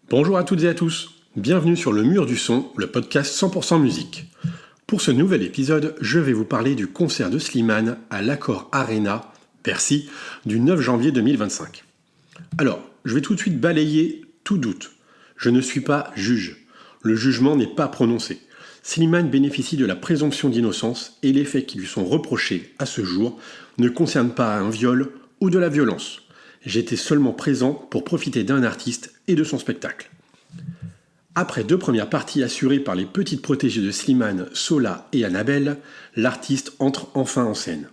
Bonjour à toutes et à tous, bienvenue sur Le Mur du Son, le podcast 100% musique. Pour ce nouvel épisode, je vais vous parler du concert de Slimane à l'Accor Arena, Bercy, du 9 janvier 2025. Alors, je vais tout de suite balayer tout doute. Je ne suis pas juge. Le jugement n'est pas prononcé. Slimane bénéficie de la présomption d'innocence et les faits qui lui sont reprochés à ce jour ne concernent pas un viol ou de la violence. J'étais seulement présent pour profiter d'un artiste et de son spectacle. Après deux premières parties assurées par les petites protégées de Slimane, Sola et Annabelle, l'artiste entre enfin en scène.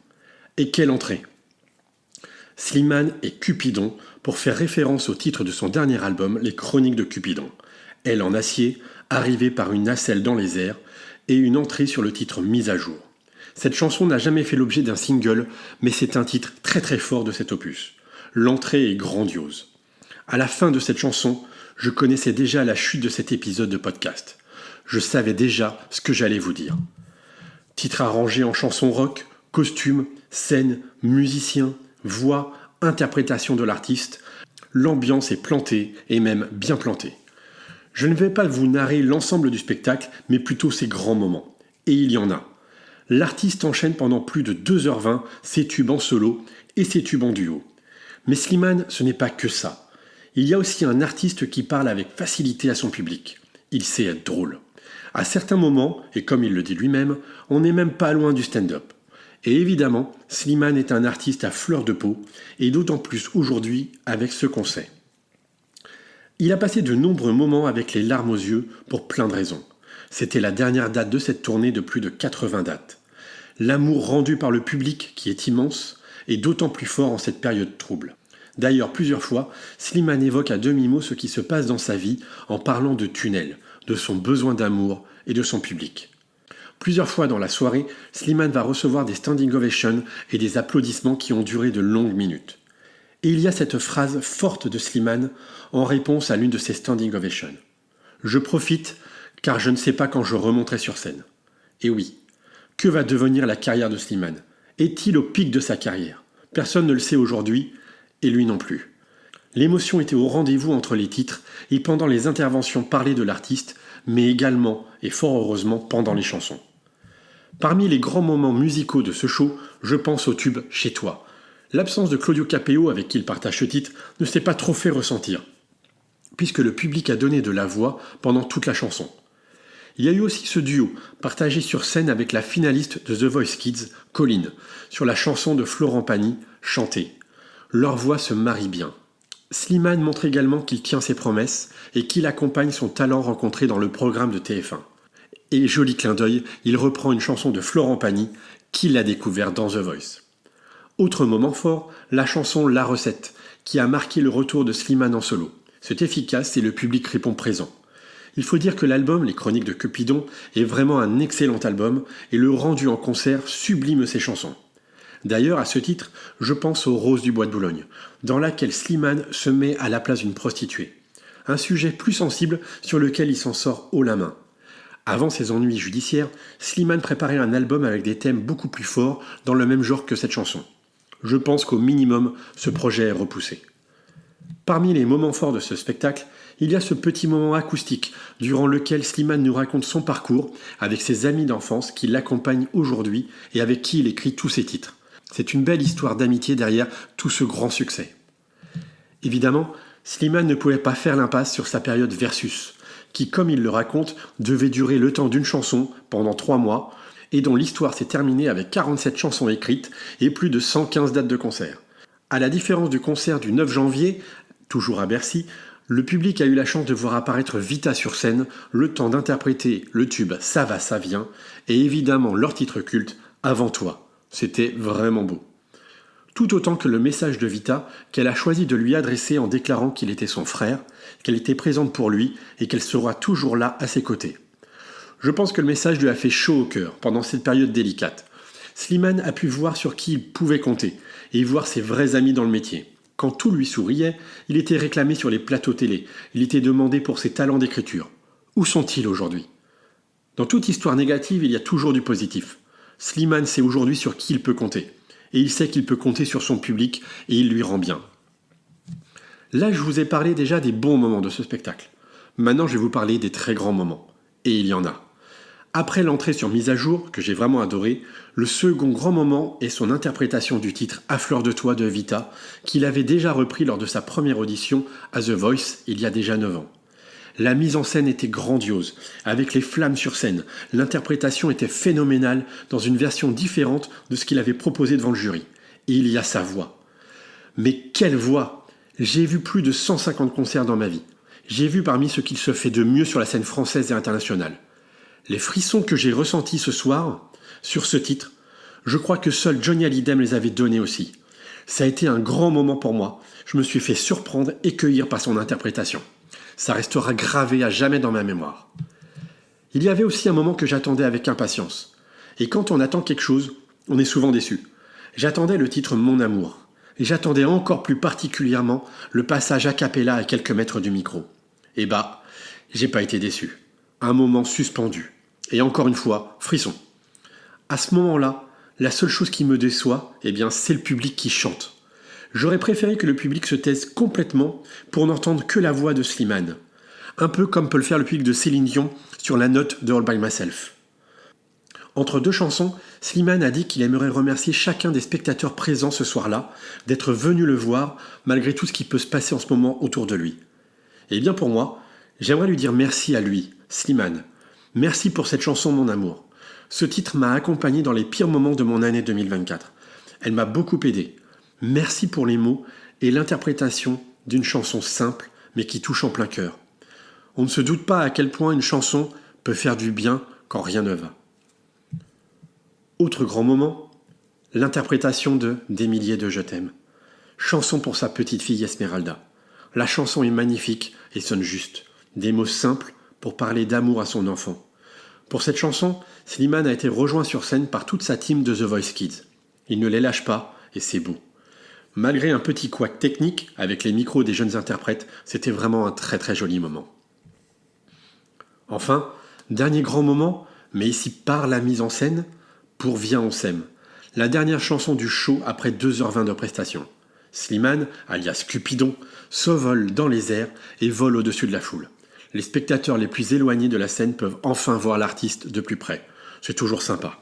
Et quelle entrée! Slimane est Cupidon pour faire référence au titre de son dernier album, Les Chroniques de Cupidon. Elle en acier, arrivée par une nacelle dans les airs, et une entrée sur le titre Mise à jour. Cette chanson n'a jamais fait l'objet d'un single, mais c'est un titre très très fort de cet opus. L'entrée est grandiose. À la fin de cette chanson, je connaissais déjà la chute de cet épisode de podcast. Je savais déjà ce que j'allais vous dire. Titre arrangé en chanson rock, costume, scène, musicien, voix, interprétation de l'artiste, l'ambiance est plantée et même bien plantée. Je ne vais pas vous narrer l'ensemble du spectacle, mais plutôt ses grands moments. Et il y en a. L'artiste enchaîne pendant plus de 2h20 ses tubes en solo et ses tubes en duo. Mais Slimane, ce n'est pas que ça. Il y a aussi un artiste qui parle avec facilité à son public. Il sait être drôle. À certains moments, et comme il le dit lui-même, on n'est même pas loin du stand-up. Et évidemment, Slimane est un artiste à fleur de peau, et d'autant plus aujourd'hui avec ce qu'on sait. Il a passé de nombreux moments avec les larmes aux yeux pour plein de raisons. C'était la dernière date de cette tournée de plus de 80 dates. L'amour rendu par le public, qui est immense, est d'autant plus fort en cette période trouble. D'ailleurs, plusieurs fois, Slimane évoque à demi-mot ce qui se passe dans sa vie en parlant de tunnel, de son besoin d'amour et de son public. Plusieurs fois dans la soirée, Slimane va recevoir des standing ovations et des applaudissements qui ont duré de longues minutes. Et il y a cette phrase forte de Slimane en réponse à l'une de ces standing ovations. « Je profite car je ne sais pas quand je remonterai sur scène. » Et oui, que va devenir la carrière de Slimane ? Est-il au pic de sa carrière ? Personne ne le sait aujourd'hui, et lui non plus. L'émotion était au rendez-vous entre les titres et pendant les interventions parlées de l'artiste, mais également, et fort heureusement, pendant les chansons. Parmi les grands moments musicaux de ce show, je pense au tube « Chez toi ». L'absence de Claudio Capéo, avec qui il partage ce titre, ne s'est pas trop fait ressentir, puisque le public a donné de la voix pendant toute la chanson. Il y a eu aussi ce duo, partagé sur scène avec la finaliste de The Voice Kids, Colline, sur la chanson de Florent Pagny, Chantez. Leurs voix se marient bien. Slimane montre également qu'il tient ses promesses et qu'il accompagne son talent rencontré dans le programme de TF1. Et joli clin d'œil, il reprend une chanson de Florent Pagny qu'il a découverte dans The Voice. Autre moment fort, la chanson La Recette, qui a marqué le retour de Slimane en solo. C'est efficace et le public répond présent. Il faut dire que l'album Les Chroniques de Cupidon est vraiment un excellent album et le rendu en concert sublime ses chansons. D'ailleurs, à ce titre, je pense aux Roses du Bois de Boulogne, dans laquelle Slimane se met à la place d'une prostituée. Un sujet plus sensible sur lequel il s'en sort haut la main. Avant ses ennuis judiciaires, Slimane préparait un album avec des thèmes beaucoup plus forts dans le même genre que cette chanson. Je pense qu'au minimum, ce projet est repoussé. Parmi les moments forts de ce spectacle, il y a ce petit moment acoustique durant lequel Slimane nous raconte son parcours avec ses amis d'enfance qui l'accompagnent aujourd'hui et avec qui il écrit tous ses titres. C'est une belle histoire d'amitié derrière tout ce grand succès. Évidemment, Slimane ne pouvait pas faire l'impasse sur sa période Versus, qui, comme il le raconte, devait durer le temps d'une chanson pendant 3 mois et dont l'histoire s'est terminée avec 47 chansons écrites et plus de 115 dates de concert. À la différence du concert du 9 janvier, toujours à Bercy, le public a eu la chance de voir apparaître Vita sur scène, le temps d'interpréter le tube Ça va, ça vient, et évidemment leur titre culte Avant toi. C'était vraiment beau. Tout autant que le message de Vita qu'elle a choisi de lui adresser en déclarant qu'il était son frère, qu'elle était présente pour lui et qu'elle sera toujours là à ses côtés. Je pense que le message lui a fait chaud au cœur pendant cette période délicate. Slimane a pu voir sur qui il pouvait compter et voir ses vrais amis dans le métier. Quand tout lui souriait, il était réclamé sur les plateaux télé, il était demandé pour ses talents d'écriture. Où sont-ils aujourd'hui ? Dans toute histoire négative, il y a toujours du positif. Slimane sait aujourd'hui sur qui il peut compter. Et il sait qu'il peut compter sur son public et il lui rend bien. Là, je vous ai parlé déjà des bons moments de ce spectacle. Maintenant, je vais vous parler des très grands moments. Et il y en a. Après l'entrée sur Mise à jour, que j'ai vraiment adoré, le second grand moment est son interprétation du titre À fleur de toi de Vita, qu'il avait déjà repris lors de sa première audition à The Voice il y a déjà 9 ans. La mise en scène était grandiose, avec les flammes sur scène. L'interprétation était phénoménale dans une version différente de ce qu'il avait proposé devant le jury. Et il y a sa voix. Mais quelle voix! J'ai vu plus de 150 concerts dans ma vie. J'ai vu parmi ce qu'il se fait de mieux sur la scène française et internationale. Les frissons que j'ai ressentis ce soir, sur ce titre, je crois que seul Johnny Hallyday me les avait donnés aussi. Ça a été un grand moment pour moi. Je me suis fait surprendre et cueillir par son interprétation. Ça restera gravé à jamais dans ma mémoire. Il y avait aussi un moment que j'attendais avec impatience. Et quand on attend quelque chose, on est souvent déçu. J'attendais le titre Mon amour. Et j'attendais encore plus particulièrement le passage a cappella à quelques mètres du micro. Et bah, j'ai pas été déçu. Un moment suspendu. Et encore une fois, frisson. À ce moment-là, la seule chose qui me déçoit, c'est le public qui chante. J'aurais préféré que le public se taise complètement pour n'entendre que la voix de Slimane. Un peu comme peut le faire le public de Céline Dion sur la note de All By Myself. Entre deux chansons, Slimane a dit qu'il aimerait remercier chacun des spectateurs présents ce soir-là d'être venus le voir malgré tout ce qui peut se passer en ce moment autour de lui. Et bien pour moi, j'aimerais lui dire merci à lui, Slimane. Merci pour cette chanson Mon amour. Ce titre m'a accompagné dans les pires moments de mon année 2024. Elle m'a beaucoup aidé. Merci pour les mots et l'interprétation d'une chanson simple mais qui touche en plein cœur. On ne se doute pas à quel point une chanson peut faire du bien quand rien ne va. Autre grand moment, l'interprétation de Des milliers de Je t'aime. Chanson pour sa petite fille Esmeralda. La chanson est magnifique et sonne juste. Des mots simples pour parler d'amour à son enfant. Pour cette chanson, Slimane a été rejoint sur scène par toute sa team de The Voice Kids. Il ne les lâche pas et c'est beau. Malgré un petit couac technique avec les micros des jeunes interprètes, c'était vraiment un très très joli moment. Enfin, dernier grand moment, mais ici par la mise en scène, pour Viens on s'aime, la dernière chanson du show après 2h20 de prestation. Slimane, alias Cupidon, s'envole dans les airs et vole au-dessus de la foule. Les spectateurs les plus éloignés de la scène peuvent enfin voir l'artiste de plus près. C'est toujours sympa.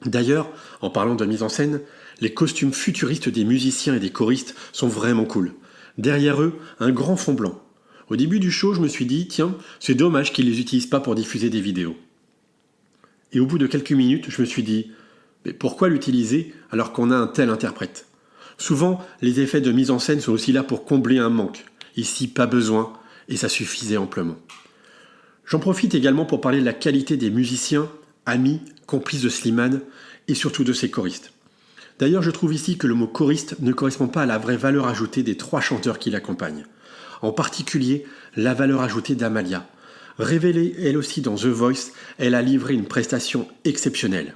D'ailleurs, en parlant de mise en scène, les costumes futuristes des musiciens et des choristes sont vraiment cool. Derrière eux, un grand fond blanc. Au début du show, je me suis dit, tiens, c'est dommage qu'ils ne les utilisent pas pour diffuser des vidéos. Et au bout de quelques minutes, je me suis dit, mais pourquoi l'utiliser alors qu'on a un tel interprète ? Souvent, les effets de mise en scène sont aussi là pour combler un manque. Ici, pas besoin, et ça suffisait amplement. J'en profite également pour parler de la qualité des musiciens, amis, complices de Slimane, et surtout de ses choristes. D'ailleurs, je trouve ici que le mot choriste ne correspond pas à la vraie valeur ajoutée des 3 chanteurs qui l'accompagnent. En particulier, la valeur ajoutée d'Amalia. Révélée elle aussi dans The Voice, elle a livré une prestation exceptionnelle.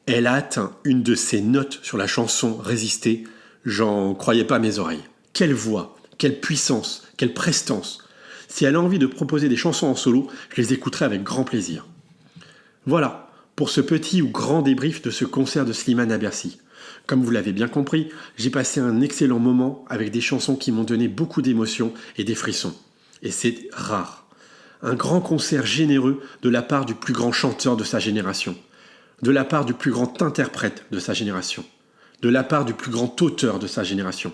Elle a atteint une de ses notes sur la chanson Résister, j'en croyais pas mes oreilles. Quelle voix, quelle puissance, quelle prestance. Si elle a envie de proposer des chansons en solo, je les écouterai avec grand plaisir. Voilà, pour ce petit ou grand débrief de ce concert de Slimane à Bercy. Comme vous l'avez bien compris, j'ai passé un excellent moment avec des chansons qui m'ont donné beaucoup d'émotions et des frissons. Et c'est rare. Un grand concert généreux de la part du plus grand chanteur de sa génération. De la part du plus grand interprète de sa génération. De la part du plus grand auteur de sa génération.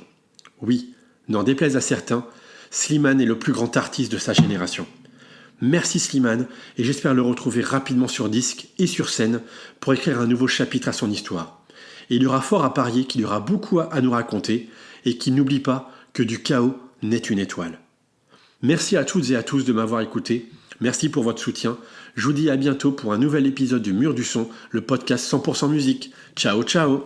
Oui, n'en déplaise à certains, Slimane est le plus grand artiste de sa génération. Merci Slimane et j'espère le retrouver rapidement sur disque et sur scène pour écrire un nouveau chapitre à son histoire. Et il y aura fort à parier qu'il y aura beaucoup à nous raconter et qu'il n'oublie pas que du chaos naît une étoile. Merci à toutes et à tous de m'avoir écouté. Merci pour votre soutien. Je vous dis à bientôt pour un nouvel épisode du Mur du Son, le podcast 100% musique. Ciao, ciao!